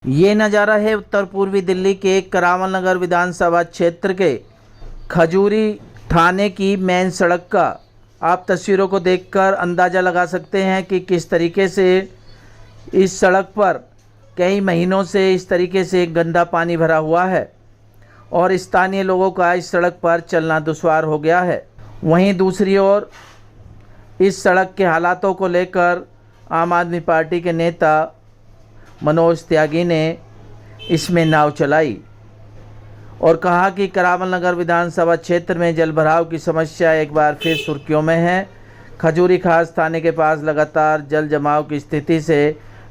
ये नज़ारा है उत्तर पूर्वी दिल्ली के करावल नगर विधानसभा क्षेत्र के खजूरी थाने की मेन सड़क का। आप तस्वीरों को देखकर अंदाज़ा लगा सकते हैं कि किस तरीके से इस सड़क पर कई महीनों से इस तरीके से गंदा पानी भरा हुआ है और स्थानीय लोगों का इस सड़क पर चलना दुश्वार हो गया है। वहीं दूसरी ओर इस सड़क के हालातों को लेकर आम आदमी पार्टी के नेता मनोज त्यागी ने इसमें नाव चलाई और कहा कि करावल नगर विधानसभा क्षेत्र में जलभराव की समस्या एक बार फिर सुर्खियों में है। खजूरी खास थाने के पास लगातार जल जमाव की स्थिति से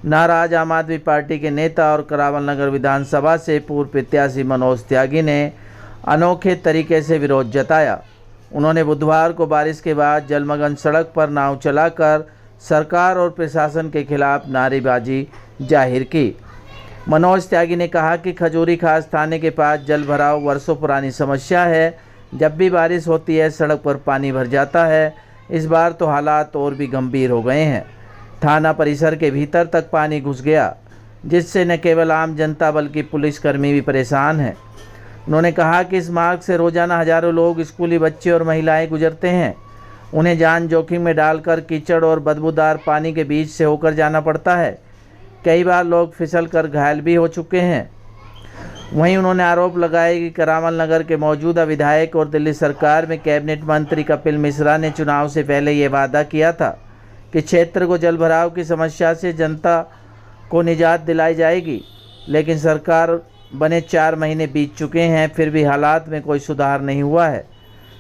नाराज आम आदमी पार्टी के नेता और करावल नगर विधानसभा से पूर्व प्रत्याशी मनोज त्यागी ने अनोखे तरीके से विरोध जताया। उन्होंने बुधवार को बारिश के बाद जलमग्न सड़क पर नाव चलाकर सरकार और प्रशासन के खिलाफ नारेबाजी जाहिर की। मनोज त्यागी ने कहा कि खजूरी खास थाने के पास जल भराव वर्षों पुरानी समस्या है। जब भी बारिश होती है सड़क पर पानी भर जाता है। इस बार तो हालात और भी गंभीर हो गए हैं। थाना परिसर के भीतर तक पानी घुस गया, जिससे न केवल आम जनता बल्कि पुलिसकर्मी भी परेशान हैं। उन्होंने कहा कि इस मार्ग से रोजाना हजारों लोग, स्कूली बच्चे और महिलाएं गुजरते हैं। उन्हें जान जोखिम में डालकर कीचड़ और बदबूदार पानी के बीच से होकर जाना पड़ता है। कई बार लोग फिसल कर घायल भी हो चुके हैं। वहीं उन्होंने आरोप लगाया कि करावल नगर के मौजूदा विधायक और दिल्ली सरकार में कैबिनेट मंत्री कपिल मिश्रा ने चुनाव से पहले ये वादा किया था कि क्षेत्र को जलभराव की समस्या से जनता को निजात दिलाई जाएगी, लेकिन सरकार बने 4 महीने बीत चुके हैं, फिर भी हालात में कोई सुधार नहीं हुआ है।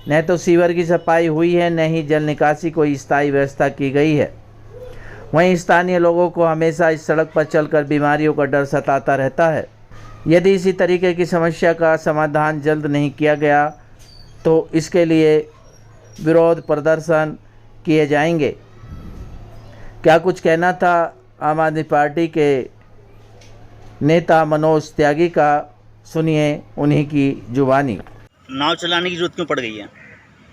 न तो सीवर की सफाई हुई है, न ही जल निकासी कोई स्थायी व्यवस्था की गई है। वहीं स्थानीय लोगों को हमेशा इस सड़क पर चलकर बीमारियों का डर सताता रहता है। यदि इसी तरीके की समस्या का समाधान जल्द नहीं किया गया तो इसके लिए विरोध प्रदर्शन किए जाएंगे। क्या कुछ कहना था आम आदमी पार्टी के नेता मनोज त्यागी का, सुनिए उन्हीं की जुबानी। नाव चलाने की जरूरत क्यों पड़ गई है?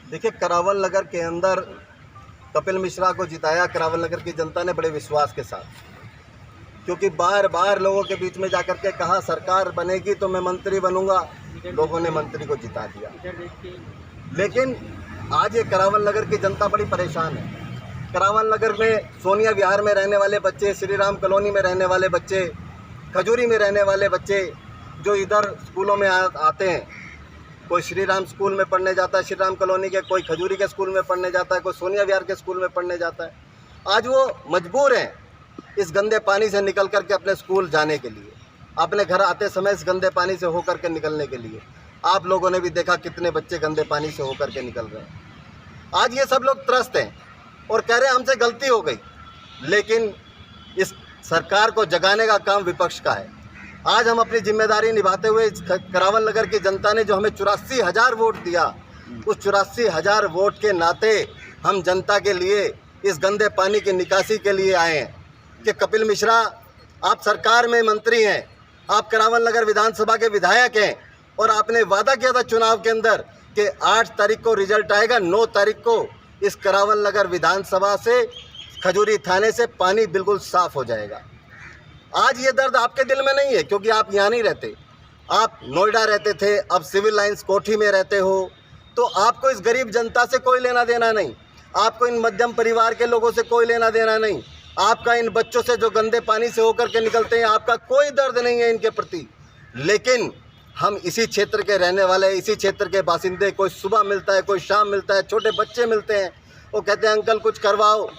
देखिए, करावल नगर के अंदर कपिल मिश्रा को जिताया करावल नगर की जनता ने बड़े विश्वास के साथ, क्योंकि बार बार लोगों के बीच में जाकर के कहा सरकार बनेगी तो मैं मंत्री बनूंगा। लोगों ने मंत्री को जिता दिया, लेकिन आज ये करावल नगर की जनता बड़ी परेशान है। करावल नगर में सोनिया विहार में रहने वाले बच्चे, श्री राम कॉलोनी में रहने वाले बच्चे, खजूरी में रहने वाले बच्चे जो इधर स्कूलों में आते हैं, कोई श्री राम स्कूल में पढ़ने जाता है श्री राम कॉलोनी के, कोई खजूरी के स्कूल में पढ़ने जाता है, कोई सोनिया विहार के स्कूल में पढ़ने जाता है। आज वो मजबूर हैं इस गंदे पानी से निकल करके अपने स्कूल जाने के लिए, अपने घर आते समय इस गंदे पानी से होकर के निकलने के लिए। आप लोगों ने भी देखा कितने बच्चे गंदे पानी से होकर के निकल रहे हैं। आज ये सब लोग त्रस्त हैं और कह रहे हैं हमसे गलती हो गई, लेकिन इस सरकार को जगाने का काम विपक्ष का है। आज हम अपनी जिम्मेदारी निभाते हुए करावल नगर की जनता ने जो हमें 84,000 वोट दिया, उस 84,000 वोट के नाते हम जनता के लिए इस गंदे पानी की निकासी के लिए आए हैं कि कपिल मिश्रा, आप सरकार में मंत्री हैं, आप करावल नगर विधानसभा के विधायक हैं और आपने वादा किया था चुनाव के अंदर कि 8 तारीख को रिजल्ट आएगा, 9 तारीख को इस करावल नगर विधानसभा से, खजूरी थाने से पानी बिल्कुल साफ हो जाएगा। आज ये दर्द आपके दिल में नहीं है, क्योंकि आप यहाँ नहीं रहते, आप नोएडा रहते थे, अब सिविल लाइंस कोठी में रहते हो, तो आपको इस गरीब जनता से कोई लेना देना नहीं, आपको इन मध्यम परिवार के लोगों से कोई लेना देना नहीं, आपका इन बच्चों से जो गंदे पानी से होकर के निकलते हैं, आपका कोई दर्द नहीं है इनके प्रति। लेकिन हम इसी क्षेत्र के रहने वाले, इसी क्षेत्र के बासिंदे, कोई सुबह मिलता है, कोई शाम मिलता है, छोटे बच्चे मिलते हैं, वो कहते हैं अंकल कुछ करवाओ।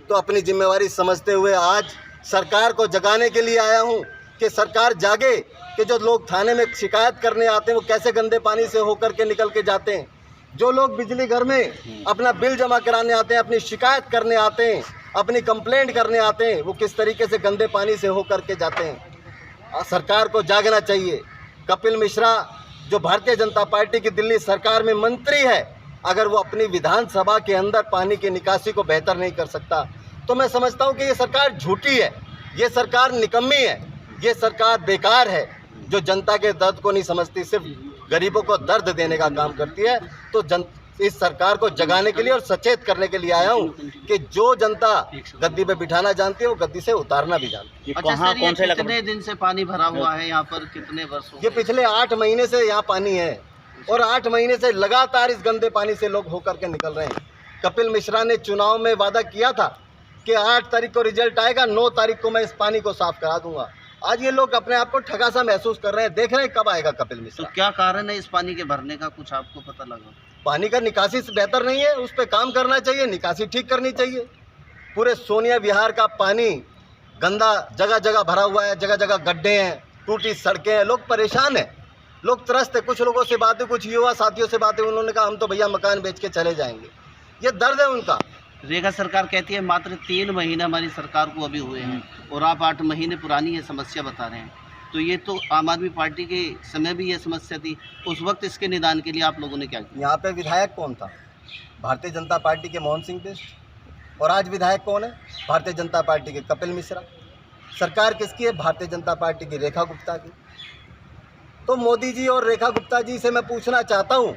तो अपनी जिम्मेवारी समझते हुए आज सरकार को जगाने के लिए आया हूं कि सरकार जागे कि जो लोग थाने में शिकायत करने आते हैं वो कैसे गंदे पानी से होकर के निकल के जाते हैं, जो लोग बिजली घर में अपना बिल जमा कराने आते हैं, अपनी शिकायत करने आते हैं, अपनी कंप्लेंट करने आते हैं, वो किस तरीके से गंदे पानी से होकर के जाते हैं। सरकार को जागना चाहिए। कपिल मिश्रा जो भारतीय जनता पार्टी की दिल्ली सरकार में मंत्री है, अगर वो अपनी विधानसभा के अंदर पानी की निकासी को बेहतर नहीं कर सकता तो मैं समझता हूं कि ये सरकार झूठी है, ये सरकार निकम्मी है, ये सरकार बेकार है, जो जनता के दर्द को नहीं समझती, सिर्फ गरीबों को दर्द देने का काम करती है। तो इस सरकार को जगाने के लिए और सचेत करने के लिए आया हूँ कि जो जनता गद्दी पे बिठाना जानती है वो गद्दी से उतारना भी जानती ये अच्छा कहाँ सर, कौन से ये इलाके कितने दिन से पानी भरा हुआ है यहाँ पर, कितने वर्षों है। ये पिछले 8 महीने से यहाँ पानी है और 8 महीने से लगातार इस गंदे पानी से लोग होकर के निकल रहे हैं। कपिल मिश्रा ने चुनाव में वादा किया था कि 8 तारीख को रिजल्ट आएगा, 9 तारीख को मैं इस पानी को साफ करा दूंगा। आज ये लोग अपने आप को ठगा सा महसूस कर रहे हैं। देख रहे हैं कब आएगा कपिल तो मिश्रा। क्या कारण है इस पानी के भरने का, कुछ आपको पता लगा? पानी का निकासी बेहतर नहीं है, उस पर काम करना चाहिए, निकासी ठीक करनी चाहिए। पूरे सोनिया विहार का पानी गंदा जगह जगह भरा हुआ है, जगह जगह गड्ढे हैं, टूटी सड़कें हैं, लोग परेशान हैं, लोग त्रस्त है। कुछ लोगों से बात हुई, कुछ युवा साथियों से बात हुई, उन्होंने कहा हम तो भैया मकान बेच के चले जाएंगे। ये दर्द है उनका। रेगा सरकार कहती है मात्र 3 महीने हमारी सरकार को अभी हुए हैं और आप 8 महीने पुरानी ये समस्या बता रहे हैं। तो ये तो आम आदमी पार्टी के समय भी ये समस्या थी, उस वक्त इसके निदान के लिए आप लोगों ने क्या किया? यहाँ पे विधायक कौन था? भारतीय जनता पार्टी के मोहन सिंह बिष्ट। और आज विधायक कौन है? भारतीय जनता पार्टी के कपिल मिश्रा। सरकार किसकी है? भारतीय जनता पार्टी की रेखा गुप्ता की। तो मोदी जी और रेखा गुप्ता जी से मैं पूछना चाहता हूँ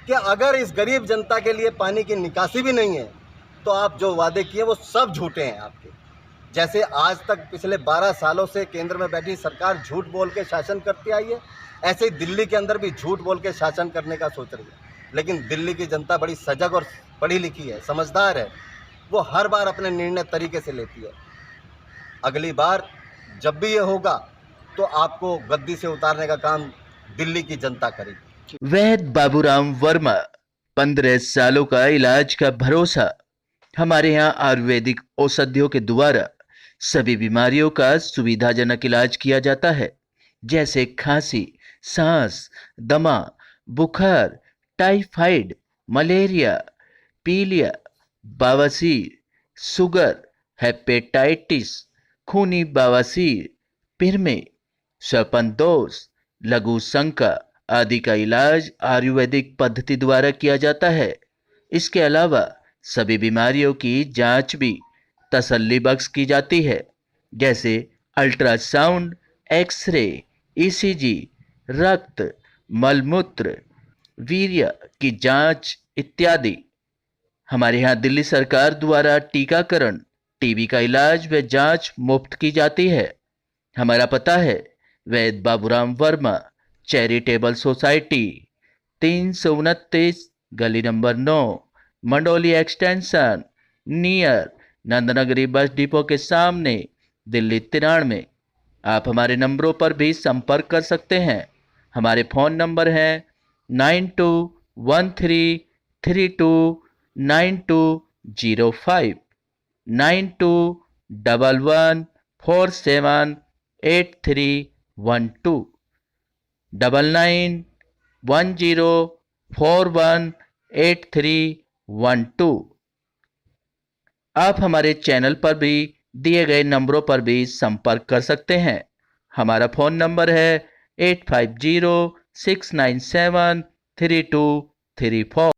कि अगर इस गरीब जनता के लिए पानी की निकासी भी नहीं है तो आप जो वादे किए वो सब झूठे हैं आपके। जैसे आज तक पिछले 12 सालों से केंद्र में बैठी सरकार झूठ बोल के शासन करती आई है, ऐसे ही दिल्ली के अंदर भी झूठ बोल के शासन करने का सोच रही है। लेकिन दिल्ली की जनता बड़ी सजग और पढ़ी लिखी है, समझदार है, वो हर बार अपने निर्णय तरीके से लेती है। अगली बार जब भी ये होगा तो आपको गद्दी से उतारने का काम दिल्ली की जनता करेगी। वैद्य बाबूराम वर्मा, 15 सालों का इलाज का भरोसा। हमारे यहाँ आयुर्वेदिक औषधियों के द्वारा सभी बीमारियों का सुविधाजनक इलाज किया जाता है, जैसे खांसी, सांस, दमा, बुखार, टाइफाइड, मलेरिया, पीलिया, बवासीर, शुगर, हेपेटाइटिस, खूनी बवासीर, पिरमे, श्वसन लघु शंका आदि का इलाज आयुर्वेदिक पद्धति द्वारा किया जाता है। इसके अलावा सभी बीमारियों की जांच भी तसल्ली बख्श की जाती है, जैसे अल्ट्रासाउंड, एक्सरे, ईसीजी, रक्त, मलमूत्र, वीर्य की जांच इत्यादि। हमारे यहाँ दिल्ली सरकार द्वारा टीकाकरण, टीबी का इलाज व जांच मुफ्त की जाती है। हमारा पता है वैद्य बाबूराम वर्मा, चैरिटेबल सोसाइटी, 329 गली number 9, Mandoli extension, near Nand Nagri bus depot के सामने, दिल्ली 93। आप हमारे नंबरों पर भी संपर्क कर सकते हैं। हमारे फ़ोन नंबर हैं 9213329205, 9211478312, 9910418312। आप हमारे चैनल पर भी दिए गए नंबरों पर भी संपर्क कर सकते हैं। हमारा फ़ोन नंबर है 8506973234।